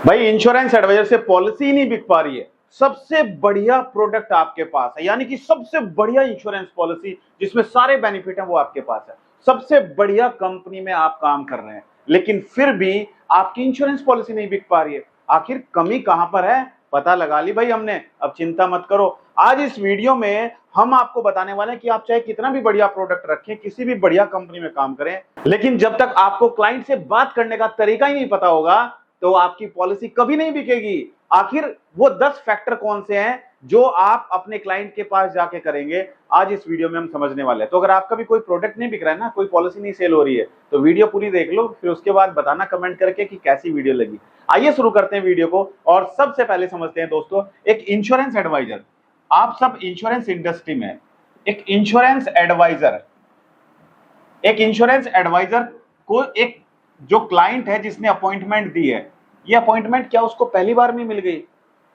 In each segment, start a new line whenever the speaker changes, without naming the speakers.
भाई insurance adviser से policy नहीं बिक पा रही है, सबसे बढ़िया प्रोडक्ट आपके पास है, यानी कि सबसे बढ़िया इंश्योरेंस पॉलिसी जिसमें सारे बेनिफिट हैं वो आपके पास है। सबसे बढ़िया कंपनी में आप काम कर रहे हैं, लेकिन फिर भी आपकी इंश्योरेंस पॉलिसी नहीं बिक पा रही है। आखिर कमी कहां पर है, पता लगा ली भाई हमने। अब चिंता मत करो, आज इस वीडियो में हम आपको बताने वाले हैं कि आप चाहे कितना भी बढ़िया प्रोडक्ट रखें, किसी भी बढ़िया कंपनी में काम करें, लेकिन जब तक आपको क्लाइंट से बात करने का तरीका ही नहीं पता होगा तो आपकी पॉलिसी कभी नहीं बिकेगी। आखिर वो 10 फैक्टर कौन से हैं जो आप अपने क्लाइंट के पास जाके करेंगे, आज इस वीडियो में हम समझने वाले हैं। तो अगर आपका भी कोई प्रोडक्ट नहीं बिक रहा है ना, कोई पॉलिसी नहीं सेल हो रही है, तो वीडियो पूरी देख लो, फिर उसके बाद बताना कमेंट करके कि कैसी वीडियो लगी। आइए शुरू करते हैं वीडियो को, और सबसे पहले समझते हैं दोस्तों, एक इंश्योरेंस एडवाइजर। आप सब इंश्योरेंस इंडस्ट्री में एक इंश्योरेंस एडवाइजर को एक जो क्लाइंट है जिसने अपॉइंटमेंट दी है, ये अपॉइंटमेंट क्या उसको पहली बार में मिल गई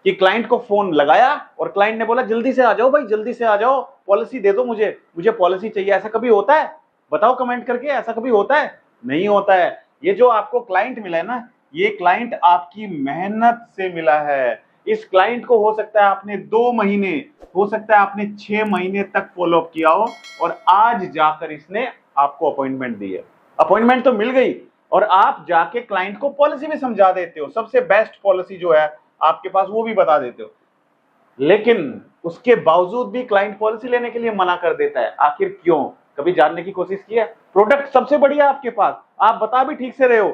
कि क्लाइंट को फोन लगाया और क्लाइंट ने बोला जल्दी से आ जाओ भाई, जल्दी से आ जाओ, पॉलिसी दे दो, मुझे पॉलिसी चाहिए। ऐसा कभी होता है? बताओ कमेंट करके, ऐसा कभी होता है? नहीं होता है। ये जो आपको क्लाइंट मिला है ना, ये क्लाइंट आपकी मेहनत से मिला है। इस क्लाइंट को हो सकता है आपने 2 महीने, हो सकता है आपने 6 महीने तक फॉलोअप किया हो, और आज जाकर इसने आपको अपॉइंटमेंट दी है। अपॉइंटमेंट तो मिल गई और आप जाके क्लाइंट को पॉलिसी भी समझा देते हो, सबसे बेस्ट पॉलिसी जो है आपके पास वो भी बता देते हो, लेकिन उसके बावजूद भी क्लाइंट पॉलिसी लेने के लिए मना कर देता है। आखिर क्यों? कभी जानने की कोशिश की है? प्रोडक्ट सबसे बढ़िया आपके पास, आप बता भी ठीक से रहे हो,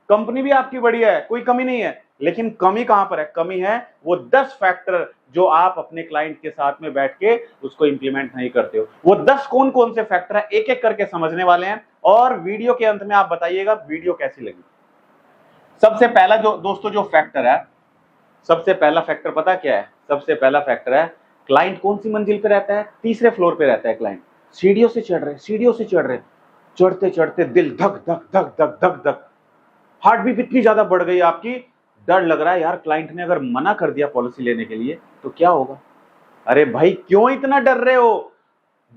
कंपनी भी आपकी बढ़िया है, कोई कमी नहीं है, लेकिन कमी कहां पर है? कमी है वो 10 फैक्टर जो आप अपने क्लाइंट के साथ में बैठ के उसको इंप्लीमेंट नहीं करते हो। वो 10 कौन कौन से फैक्टर है, एक एक करके समझने वाले हैं, और वीडियो के अंत में आप बताइएगा वीडियो कैसी लगी। सबसे पहला जो दोस्तों जो फैक्टर है, सबसे पहला फैक्टर पता क्या है? सबसे पहला फैक्टर है, क्लाइंट कौन सी मंजिल पे रहता है? तीसरे फ्लोर पे रहता है क्लाइंट। सीढ़ियों से चढ़ रहे, चढ़ते चढ़ते दिल धक धक धक धक धक धक, हार्ट बीट इतनी ज्यादा बढ़ गई आपकी, डर लग रहा है यार क्लाइंट ने अगर मना कर दिया पॉलिसी लेने के लिए तो क्या होगा। अरे भाई क्यों इतना डर रहे हो?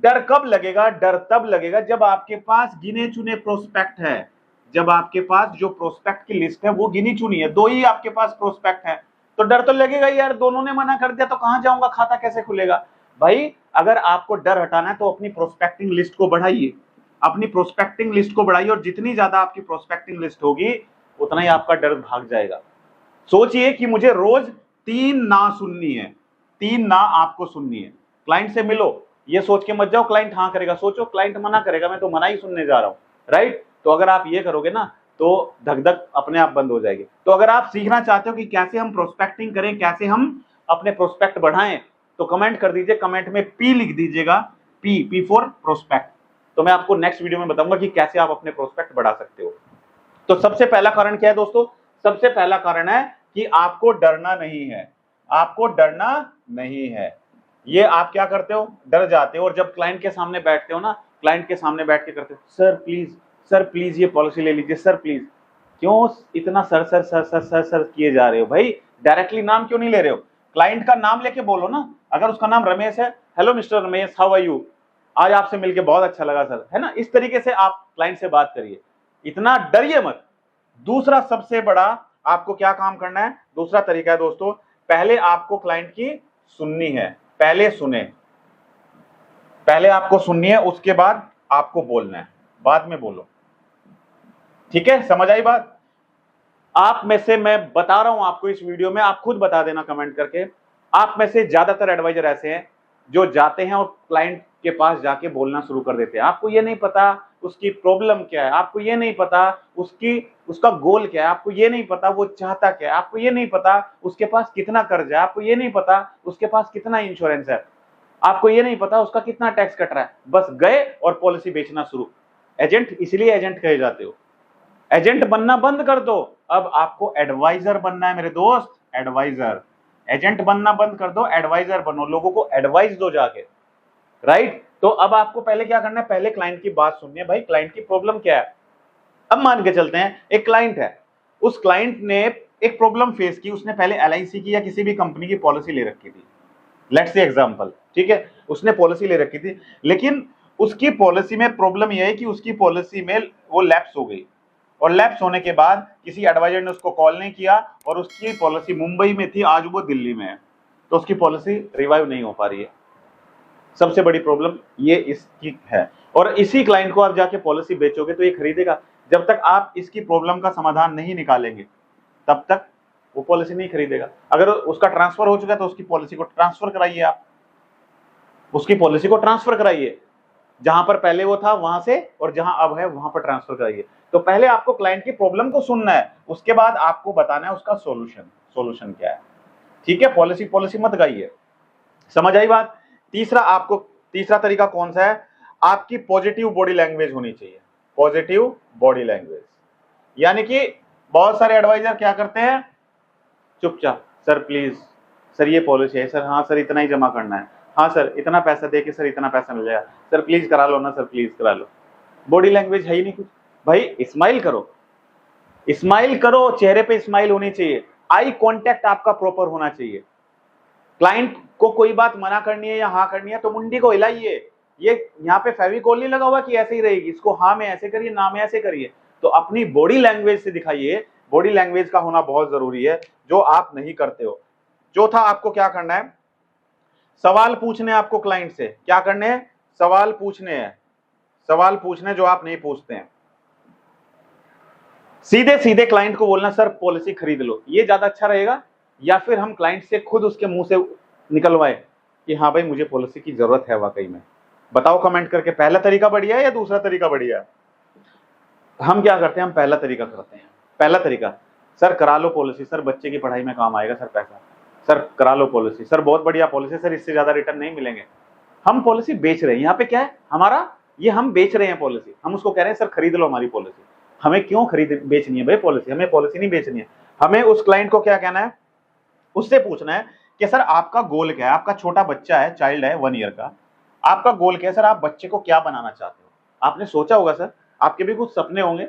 डर कब लगेगा? डर तब लगेगा जब आपके पास गिने चुने प्रोस्पेक्ट है, जब आपके पास जो प्रोस्पेक्ट की लिस्ट है वो गिनी चुनी है, 2 ही आपके पास प्रोस्पेक्ट है, तो डर तो लगेगा यार, दोनों ने मना कर दिया तो कहां जाऊंगा, खाता कैसे खुलेगा। भाई अगर आपको डर हटाना है तो अपनी प्रोस्पेक्टिंग लिस्ट को बढ़ाइए, अपनी प्रोस्पेक्टिंग लिस्ट को बढ़ाइए, और जितनी ज्यादा आपकी प्रोस्पेक्टिंग लिस्ट होगी उतना ही आपका डर भाग जाएगा। सोचिए कि मुझे रोज 3 ना सुननी है, 3 ना आपको सुननी है। क्लाइंट से मिलो, ये सोच के मत जाओ क्लाइंट हाँ करेगा, सोचो क्लाइंट मना करेगा, मैं तो मना ही सुनने जा रहा हूं, राइट? तो अगर आप ये करोगे ना तो धक धक अपने आप बंद हो जाएगी। तो अगर आप सीखना चाहते हो कि कैसे हम प्रोस्पेक्टिंग करें, कैसे हम अपने प्रोस्पेक्ट बढ़ाएं, तो कमेंट कर दीजिए, कमेंट में पी लिख दीजिएगा, पी फॉर प्रोस्पेक्ट। तो मैं आपको नेक्स्ट वीडियो में बताऊंगा कि कैसे आप अपने प्रोस्पेक्ट बढ़ा सकते हो। तो सबसे पहला कारण क्या है दोस्तों? सबसे पहला कारण है कि आपको डरना नहीं है, आपको डरना नहीं है। ये आप क्या करते हो? डर जाते हो, और जब क्लाइंट के सामने बैठते हो ना, क्लाइंट के सामने बैठ के करते हो, सर प्लीज ये पॉलिसी ले लीजिए, सर प्लीज। क्यों इतना sir sir sir sir sir sir किए जा रहे हो भाई? डायरेक्टली नाम क्यों नहीं ले रहे हो? क्लाइंट का नाम लेके बोलो ना। अगर उसका नाम रमेश है, hello mister Ramesh, how are you, आज आपसे मिलके बहुत अच्छा लगा सर, है ना? इस तरीके से आप क्लाइंट से बात करिए, इतना डरिए मत। दूसरा सबसे बड़ा आपको क्या काम करना है, दूसरा तरीका है दोस्तों, पहले आपको क्लाइंट की सुननी है, पहले सुने, पहले आपको सुननी है, उसके बाद आपको बोलना है, बाद में बोलो, ठीक है? समझ आई बात? आप में से, मैं बता रहा हूं आपको इस वीडियो में, आप खुद बता देना कमेंट करके, आप में से ज्यादातर एडवाइजर ऐसे हैं जो जाते हैं और क्लाइंट के पास जाके बोलना शुरू कर देते हैं। आपको ये नहीं पता उसकी प्रॉब्लम क्या है, आपको ये नहीं पता उसका गोल क्या है, आपको ये नहीं पता वो चाहता क्या है, आपको ये नहीं पता उसके पास कितना कर्ज है, आपको ये नहीं पता उसके पास कितना इंश्योरेंस है, आपको ये नहीं पता उसका कितना टैक्स कट रहा है। बस गए और पॉलिसी बेचना शुरू। एजेंट, इसलिए एजेंट कहे जाते हो। एजेंट बनना बंद कर दो, अब आपको एडवाइजर बनना है मेरे दोस्त, एडवाइजर। एजेंट बनना बंद कर दो, एडवाइजर बनो, लोगों को एडवाइस दो जाके, राइट? तो अब आपको पहले क्या करना है, पहले क्लाइंट की बात सुननी है। भाई क्लाइंट की प्रॉब्लम क्या है? अब मान के चलते हैं एक क्लाइंट है, उस क्लाइंट ने एक प्रॉब्लम फेस की, उसने पहले एलआईसी की या किसी भी कंपनी की पॉलिसी ले रखी थी, लेट्स से एग्जांपल, ठीक है? उसने पॉलिसी ले रखी थी, लेकिन उसकी पॉलिसी में प्रॉब्लम यह है कि उसकी पॉलिसी में वो लैप्स हो गई, और लैप्स होने के बाद किसी एडवाइजर ने उसको कॉल नहीं किया और उसकी पॉलिसी मुंबई में थी, आज वो दिल्ली में है, तो उसकी पॉलिसी रिवाइव नहीं हो पा रही है। सबसे बड़ी प्रॉब्लम ये इसकी है। और इसी क्लाइंट को आप जाके पॉलिसी बेचोगे तो ये खरीदेगा। जब तक आप इसकी प्रॉब्लम का समाधान नहीं निकालेंगे तब तक वो पॉलिसी नहीं खरीदेगा। अगर उसका ट्रांसफर हो चुका है तो उसकी पॉलिसी को ट्रांसफर कराइए, आप उसकी पॉलिसी को ट्रांसफर कराइए, जहां पर पहले वो था वहां से और जहां अब है वहां पर ट्रांसफर कराइए। तो पहले आपको क्लाइंट की प्रॉब्लम को सुनना है, उसके बाद आपको बताना है उसका सोल्यूशन क्या है। ठीक है, पॉलिसी मत गाइए। समझ आई बात। तीसरा तरीका कौन सा है? आपकी पॉजिटिव बॉडी लैंग्वेज होनी चाहिए। पॉजिटिव बॉडी लैंग्वेज यानी कि बहुत सारे एडवाइजर क्या करते हैं, चुपचाप, सर प्लीज, सर ये पॉलिसी है, सर हाँ सर इतना ही जमा करना है, हाँ सर इतना पैसा दे के सर इतना पैसा मिल जाएगा, सर प्लीज करा लो ना, सर प्लीज करा लो। बॉडी लैंग्वेज है ही नहीं कुछ। भाई स्माइल करो, चेहरे पे स्माइल होनी चाहिए, आई कांटेक्ट आपका प्रॉपर होना चाहिए। क्लाइंट को कोई बात मना करनी है या हाँ करनी है तो मुंडी को हिलाइए। ये यहाँ पे फेविकोल नहीं लगा हुआ कि ऐसे ही रहेगी, इसको हाँ में ऐसे करिए, ना में ऐसे करिए। तो अपनी बॉडी लैंग्वेज से दिखाइए। बॉडी लैंग्वेज का होना बहुत जरूरी है, जो आप नहीं करते हो। चौथा, आपको क्या करना है, सवाल पूछने आपको क्लाइंट से। क्या करने हैं? सवाल पूछने जो आप नहीं पूछते हैं। सीधे क्लाइंट को बोलना, सर पॉलिसी खरीद लो। ये ज्यादा अच्छा रहेगा, या फिर हम क्लाइंट से खुद उसके मुंह से निकलवाए कि हाँ भाई मुझे पॉलिसी की जरूरत है वाकई में। बताओ कमेंट करके, पहला तरीका बढ़िया है या दूसरा तरीका बढ़िया है? हम क्या करते हैं, हम पहला तरीका करते हैं। पहला तरीका, सर करा लो पॉलिसी, सर बच्चे की पढ़ाई में काम आएगा सर पैसा, सर करा लो पॉलिसी, सर बहुत बढ़िया पॉलिसी, सर इससे ज्यादा रिटर्न नहीं मिलेंगे। हम पॉलिसी बेच रहे हैं। यहाँ पे क्या है हमारा, ये हम बेच रहे हैं पॉलिसी। हम उसको कह रहे हैं सर खरीद लो हमारी पॉलिसी। हमें क्यों बेचनी है भाई पॉलिसी? हमें पॉलिसी नहीं बेचनी है। हमें उस क्लाइंट को क्या कहना है, उससे पूछना है कि सर आपका गोल क्या है? आपका छोटा बच्चा है, चाइल्ड है 1 ईयर का, आपका गोल क्या है सर? आप बच्चे को क्या बनाना चाहते हो? आपने सोचा होगा सर, आपके भी कुछ सपने होंगे।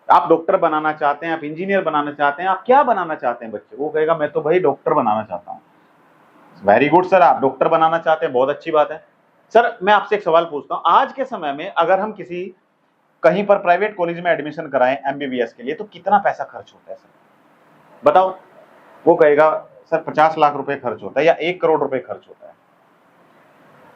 आप डॉक्टर बनाना चाहते हैं, आप इंजीनियर बनाना चाहते हैं, आप क्या बनाना चाहते हैं बच्चे? वो कहेगा मैं तो भाई डॉक्टर बनाना चाहता हूँ। वेरी गुड सर, आप डॉक्टर बनाना चाहते हैं, बहुत अच्छी बात है। सर मैं आपसे एक सवाल पूछता हूँ, आज के समय में अगर हम कहीं पर प्राइवेट कॉलेज में एडमिशन कराएं एमबीबीएस के लिए तो कितना पैसा खर्च होता है सर? बताओ। वो कहेगा सर 50 लाख रुपए खर्च होता है या 1 करोड़ रुपए खर्च होता है।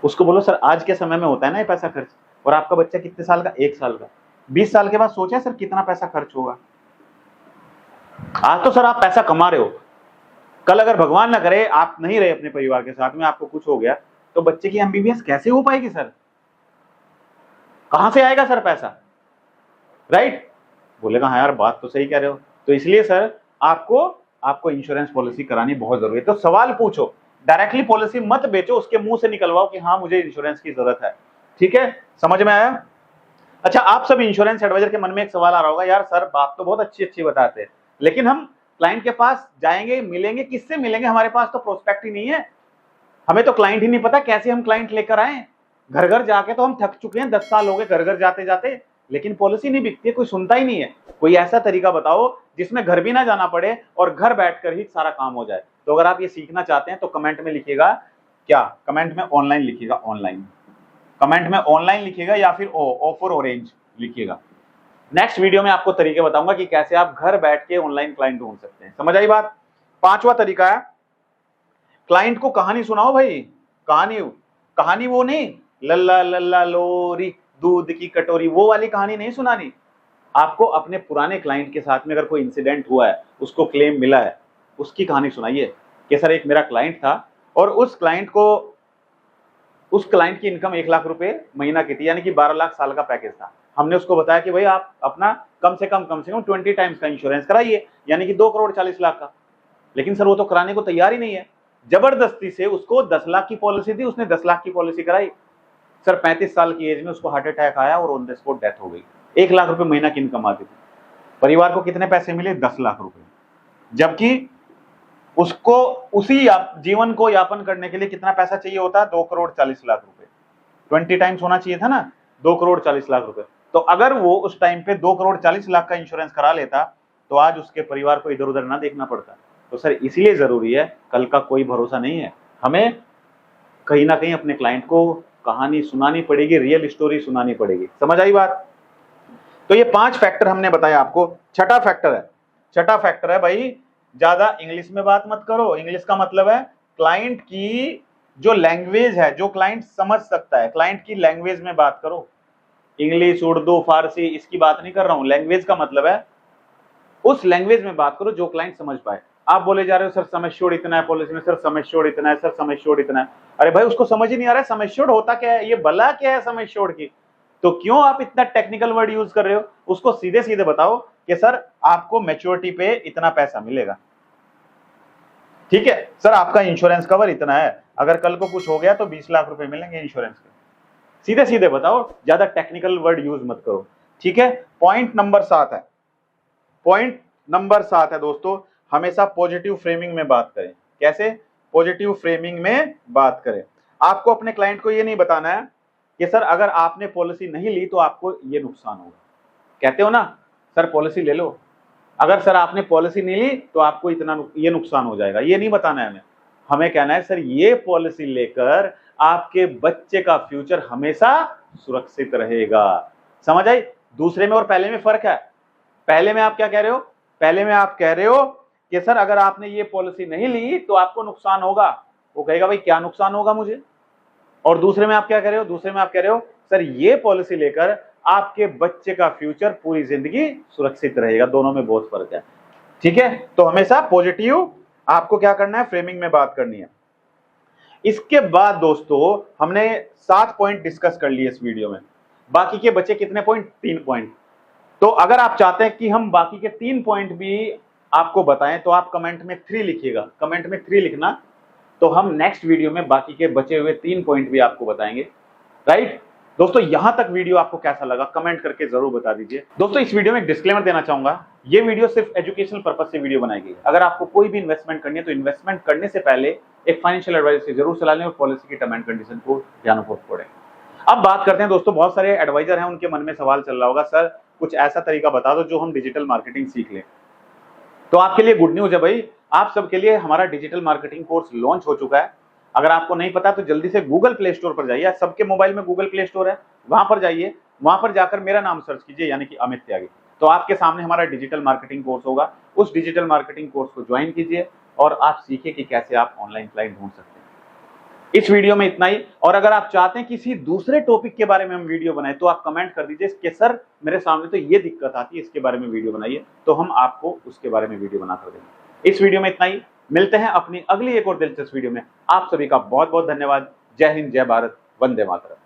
उसको बोलो सर आज के समय में होता है ना ये पैसा खर्च, और आपका बच्चा कितने साल का? 1 साल का। 20 साल के बाद सोचा सर कितना पैसा खर्च होगा? आज तो सर आप पैसा कमा रहे हो, कल अगर भगवान ना करे आप नहीं रहे अपने परिवार के साथ में, आपको कुछ हो गया तो बच्चे की एमबीबीएस कैसे हो पाएगी सर? कहां से आएगा सर पैसा? राइट? बोलेगा हाँ यार बात तो सही कह रहे हो। तो इसलिए सर आपको इंश्योरेंस पॉलिसी करानी बहुत जरूरी है। तो सवाल पूछो, डायरेक्टली पॉलिसी मत बेचो, उसके मुंह से निकलवाओ कि हाँ मुझे इंश्योरेंस की जरूरत है। ठीक है, समझ में आया? अच्छा, आप सब इंश्योरेंस एडवाइजर के मन में एक सवाल आ रहा होगा, यार सर बात तो बहुत अच्छी बताते हैं, लेकिन हम क्लाइंट के पास जाएंगे, मिलेंगे, किससे मिलेंगे? हमारे पास तो प्रोस्पेक्ट ही नहीं है, हमें तो क्लाइंट ही नहीं पता, कैसे हम क्लाइंट लेकर आए? घर घर जाके तो हम थक चुके हैं, 10 साल हो गए घर घर जाते जाते, लेकिन पॉलिसी नहीं बिकती, कोई सुनता ही नहीं है। कोई ऐसा तरीका बताओ जिसमें घर भी ना जाना पड़े और घर बैठकर ही सारा काम हो जाए। तो अगर आप ये सीखना चाहते हैं तो कमेंट में लिखिएगा, क्या कमेंट में ऑनलाइन लिखिएगा, ऑनलाइन कमेंट में ऑनलाइन लिखिएगा या फिर ऑफर ऑरेंज लिखिएगा। नेक्स्ट वीडियो में आपको तरीके बताऊंगा कि कैसे आप घर बैठ के ऑनलाइन क्लाइंट ढूंढ सकते हैं। समझ आई बात? 5वां तरीका है, क्लाइंट को कहानी सुनाओ भाई। कहानी वो नहीं, लल्ला लल्ला लोरी दूध की कटोरी, वो वाली कहानी नहीं सुनानी। आपको अपने पुराने क्लाइंट के साथ में अगर कोई इंसिडेंट हुआ है, उसको क्लेम मिला है, उसकी कहानी सुनाइए कि सर एक मेरा क्लाइंट था और उस क्लाइंट की इनकम 1 लाख रुपए महीना की थी, यानी कि 12 लाख साल का पैकेज था। हमने उसको बताया कि भाई आप अपना कम से कम 20 टाइम्स का इंश्योरेंस कराइए, यानी कि 2 करोड़ 40 लाख का। लेकिन सर वो तो कराने को तैयार ही नहीं है। जबरदस्ती से उसको 10 लाख की पॉलिसी थी, उसने 10 लाख की पॉलिसी कराई। सर 35 साल की एज में उसको हार्ट अटैक आया और ऑन द स्पॉट डेथ हो गई। 1 लाख रुपए महीना की इनकम आती थी, परिवार को कितने पैसे मिले? 10 लाख रुपए, जबकि उसको उसी जीवन को यापन करने के लिए कितना पैसा चाहिए होता? 2 करोड़ 40 लाख रुपए। 20 टाइम्स होना चाहिए था ना, 2 करोड़ 40 लाख रुपए। तो अगर वो उस टाइम पे 2 करोड़ 40 लाख का इंश्योरेंस करा लेता तो आज उसके परिवार को इधर उधर ना देखना पड़ता। तो सर इसलिए जरूरी है, कल का कोई भरोसा नहीं है, हमें कहीं ना कहीं अपने क्लाइंट को कहानी सुनानी पड़ेगी, रियल स्टोरी सुनानी पड़ेगी। समझ आई बात? तो ये 5 फैक्टर हमने बताया आपको। छठा फैक्टर है भाई, ज्यादा इंग्लिश में बात मत करो। इंग्लिश का मतलब है क्लाइंट की जो लैंग्वेज है, जो क्लाइंट समझ सकता है, क्लाइंट की लैंग्वेज में बात करो। इंग्लिश, उर्दू, फारसी, इसकी बात नहीं कर रहा हूं। लैंग्वेज का मतलब है उस लैंग्वेज में बात करो जो क्लाइंट समझ पाए। आप बोले जा रहे हो सर सम एश्योर्ड इतना है पॉलिसी में, सर सम एश्योर्ड इतना है, सर सम एश्योर्ड इतना है। अरे भाई उसको समझ ही नहीं आ रहा है सम एश्योर्ड होता क्या है, ये भला क्या है सम एश्योर्ड की। तो क्यों आप इतना टेक्निकल वर्ड यूज कर रहे हो? उसको सीधे सीधे बताओ कि सर आपको मैच्योरिटी पे इतना पैसा मिलेगा, ठीक है सर आपका इंश्योरेंस कवर इतना है, अगर कल को कुछ हो गया तो 20 लाख रुपए मिलेंगे इंश्योरेंस के। सीधे सीधे बताओ, ज्यादा टेक्निकल वर्ड यूज मत करो, ठीक है। पॉइंट नंबर 7 है दोस्तों, हमेशा पॉजिटिव फ्रेमिंग में बात करें। कैसे? पॉजिटिव फ्रेमिंग में बात करें। आपको अपने क्लाइंट को ये नहीं बताना है कि सर अगर आपने पॉलिसी नहीं ली तो आपको ये नुकसान होगा। कहते हो ना सर पॉलिसी ले लो, अगर सर आपने पॉलिसी नहीं ली तो आपको इतना ये नुकसान हो जाएगा, ये नहीं बताना है हमें कहना है सर ये पॉलिसी लेकर आपके बच्चे का फ्यूचर हमेशा सुरक्षित रहेगा। समझ आई? दूसरे में और पहले में फर्क है। पहले में आप क्या कह रहे हो? पहले में आप कह रहे हो कि सर अगर आपने ये पॉलिसी नहीं ली तो आपको नुकसान होगा। वो कहेगा भाई क्या नुकसान होगा मुझे? और दूसरे में आप क्या कह रहे हो? दूसरे में आप कह रहे हो सर ये पॉलिसी लेकर आपके बच्चे का फ्यूचर पूरी जिंदगी सुरक्षित रहेगा। दोनों में बहुत फर्क है, ठीक है। तो हमेशा पॉजिटिव आपको क्या करना है, फ्रेमिंग में बात करनी है। इसके बाद दोस्तों हमने 7 पॉइंट डिस्कस कर लिए इस वीडियो में। बाकी के बचे कितने पॉइंट? 3 पॉइंट। तो अगर आप चाहते हैं कि हम बाकी के 3 पॉइंट भी आपको बताएं तो आप कमेंट में 3 लिखिएगा, कमेंट में 3 लिखना, तो हम नेक्स्ट वीडियो में बाकी के बचे हुए 3 पॉइंट भी आपको बताएंगे, राइट। दोस्तों यहां तक वीडियो आपको कैसा लगा कमेंट करके जरूर बता दीजिए। दोस्तों इस वीडियो में एक डिस्क्लेमर देना चाहूंगा, ये वीडियो सिर्फ एजुकेशनल पर्पस से वीडियो बनाई गई। अगर आपको कोई भी इन्वेस्टमेंट करनी है तो इन्वेस्टमेंट करने से पहले एक फाइनेंशियल एडवाइजर से जरूर सलाह लें और पॉलिसी की टर्म एंड कंडीशन को ध्यानपूर्वक पढ़ें। अब बात करते हैं दोस्तों, बहुत सारे एडवाइजर हैं, उनके मन में सवाल चल रहा होगा सर कुछ ऐसा तरीका बता दो जो हम डिजिटल मार्केटिंग सीख लें। तो आपके लिए गुड न्यूज है भाई, आप सबके लिए हमारा डिजिटल मार्केटिंग कोर्स लॉन्च हो चुका है। अगर आपको नहीं पता तो जल्दी से गूगल प्ले स्टोर पर जाइए, सबके मोबाइल में गूगल प्ले स्टोर है, वहां पर जाइए, वहां पर जाकर मेरा नाम सर्च कीजिए यानी कि अमित त्यागी, तो आपके सामने हमारा डिजिटल मार्केटिंग कोर्स होगा। उस डिजिटल मार्केटिंग कोर्स को ज्वाइन कीजिए और आप सीखिए कि कैसे आप ऑनलाइन क्लाइंट ढूंढ सकते हैं। इस वीडियो में इतना ही, और अगर आप चाहते हैं किसी दूसरे टॉपिक के बारे में हम वीडियो बनाए तो आप कमेंट कर दीजिए कि सर मेरे सामने तो ये दिक्कत आती है, इसके बारे में वीडियो बनाइए, तो हम आपको उसके बारे में वीडियो बना कर देंगे। इस वीडियो में इतना ही, मिलते हैं अपनी अगली एक और दिलचस्प वीडियो में। आप सभी का बहुत बहुत धन्यवाद। जय हिंद, जय भारत, वंदे मातरम।